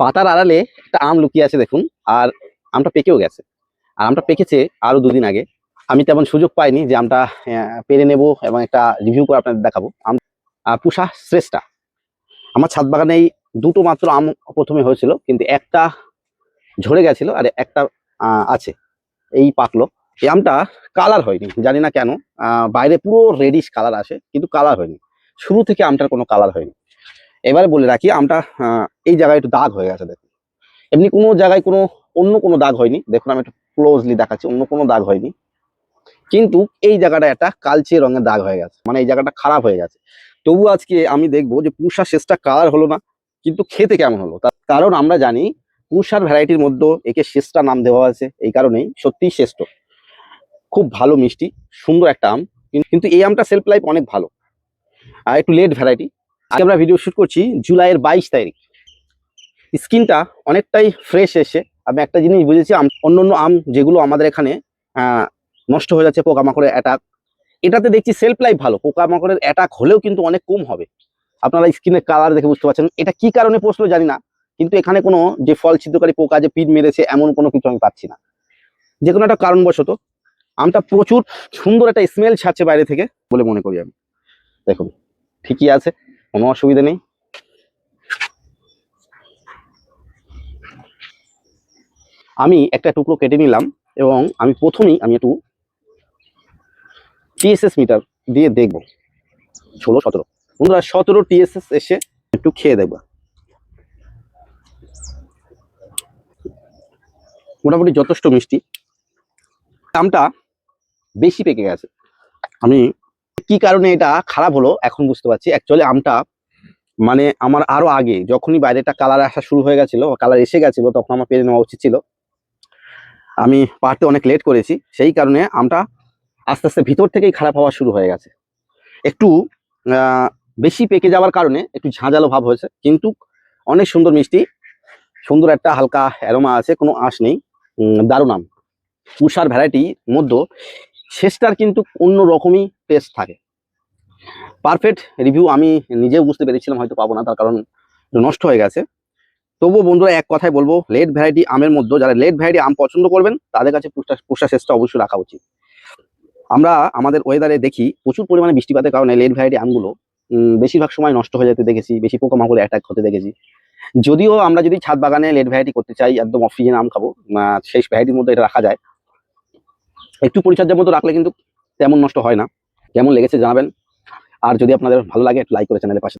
পাতার আড়ালে একটা আম লুকিয়ে আছে দেখুন। আর আমটা পেকেও গেছে। আর আমটা পেকেছে আরো 2 দিন আগে। আমি তেমন সুযোগ পাইনি যে আমটা পেরে নেব এবং একটা রিভিউ করে আপনাদের দেখাবো। আম পুষা শ্রেষ্ঠা। আমার ছাদ বাগানে এই দুটো মাত্র আম প্রথমে হয়েছিল, কিন্তু একটা ঝরে গেছিল আর একটা আছে, এই পাকলো। এই আমটা কালার হয়নি, জানি না কেন। বাইরে পুরো রেডিশ কালার আসে, কিন্তু কালার হয়নি। শুরু থেকে আমটার কোনো কালার হয়নি। এবারে বলে রাখি, আমটা এই জায়গায় একটু দাগ হয়ে গেছে দেখুন। এমনি কোনো জায়গায় অন্য কোনো দাগ হয়নি। দেখুন আমি একটু ক্লোজলি দেখাচ্ছি, অন্য কোনো দাগ হয়নি। কিন্তু এই জায়গাটা একটা কালচে রঙের দাগ হয়ে গেছে, মানে এই জায়গাটা খারাপ হয়ে গেছে। তবু আজকে আমি দেখবো যে পুষা শেষটা কালার হলো না, কিন্তু খেতে কেমন হলো। কারণ আমরা জানি পুষার ভ্যারাইটির মধ্যে একে শ্রেষ্ঠা নাম দেওয়া আছে, এই কারণেই সত্যিই শ্রেষ্ঠ। খুব ভালো মিষ্টি, সুন্দর একটা আম। কিন্তু এই আমটা সেলফ লাইফ অনেক ভালো, আর একটু লেট ভ্যারাইটি। আজকে আমরা ভিডিও শুট করছি জুলাইয়ের 22 তারিখ। স্কিনটা অনেকটাই ফ্রেশ এসে আমি একটা জিনিস বুঝেছি, অন্য আম যেগুলো আমাদের এখানে নষ্ট হয়ে যাচ্ছে পোকামাকড়ের অ্যাটাক, এটাতে দেখছি সেলফ লাইফ ভালো, পোকামাকড়ের অ্যাটাক হলেও কিন্তু অনেক কম হবে। আপনারা স্কিনের কালার দেখে বুঝতে পারছেন। এটা কি কারণে পড়লো জানি না, কিন্তু এখানে কোনো যে ফল ছিদ্রকারী পোকা যে পিন মেরেছে এমন কোনো কিছু আমি পাচ্ছি না। যে কোনো একটা কারণবশত আমটা প্রচুর সুন্দর একটা স্মেল ছাড়ছে বাইরে থেকে বলে মনে করি আমি। দেখুন ঠিকই আছে, কোনো অসুবিধা নেই। আমি একটা টুকরো কেটে নিলাম এবং আমি প্রথমেই একটু টিএসএস মিটার দিয়ে দেখবো 16-17 বন্ধুরা, 17 টিএসএস এসে একটু খেয়ে দেখবো। মোটামুটি যথেষ্ট মিষ্টি। আমটা বেশি পেকে গেছে। আমি কি কারণে এটা খারাপ হলো এখন বুঝতে পারছি। অ্যাকচুয়ালি আমটা মানে আমার আরো আগে যখনই বাইরেটা কালার আসা শুরু হয়ে গেছিল, কালার এসে গেছিল, তখন আমার পেরে নেওয়া উচিত ছিল। আমি পারতে অনেক লেট করেছি, সেই কারণে আমটা আস্তে আস্তে ভিতর থেকেই খারাপ হওয়া শুরু হয়ে গেছে। একটু বেশি পেকে যাওয়ার কারণে একটু ঝাঁঝালো ভাব হয়েছে, কিন্তু অনেক সুন্দর মিষ্টি, সুন্দর একটা হালকা অ্যারোমা আছে, কোনো আঁশ নেই। দারুণ আম। পুষার ভ্যারাইটির মধ্যে শেষটার কিন্তু অন্য রকমই টেস্ট থাকে। পারফেক্ট রিভিউ আমি নিজেও বুঝতে পেরেছিলাম হয়তো পাবো না, তার কারণ নষ্ট হয়ে গেছে। তবুও বন্ধুরা এক কথায় বলবো, লেট ভ্যারাইটি আমের মধ্যে যারা লেট ভ্যারাইটি আম পছন্দ করবেন তাদের কাছে পুষা শেষটা অবশ্যই রাখা উচিত। আমরা আমাদের ওয়েদারে দেখি প্রচুর পরিমাণে বৃষ্টিপাতের কারণে লেট ভ্যারাইটি আমগুলো বেশিরভাগ সময় নষ্ট হয়ে যেতে দেখেছি, বেশি পোকামাকড় অ্যাটাক হতে দেখেছি। যদিও আমরা যদি ছাদ বাগানে লেট ভ্যারাইটি করতে চাই, একদম অফ সিজন আম খাবো, সেই ভ্যারাইটির মধ্যে এটা রাখা যায়। একটু পরিচর্যার মতো রাখলে কিন্তু তেমন নষ্ট হয় না। কেমন লেগেছে জানাবেন, আর যদি আপনাদের ভালো লাগে লাইক করে চ্যানেলের পাশে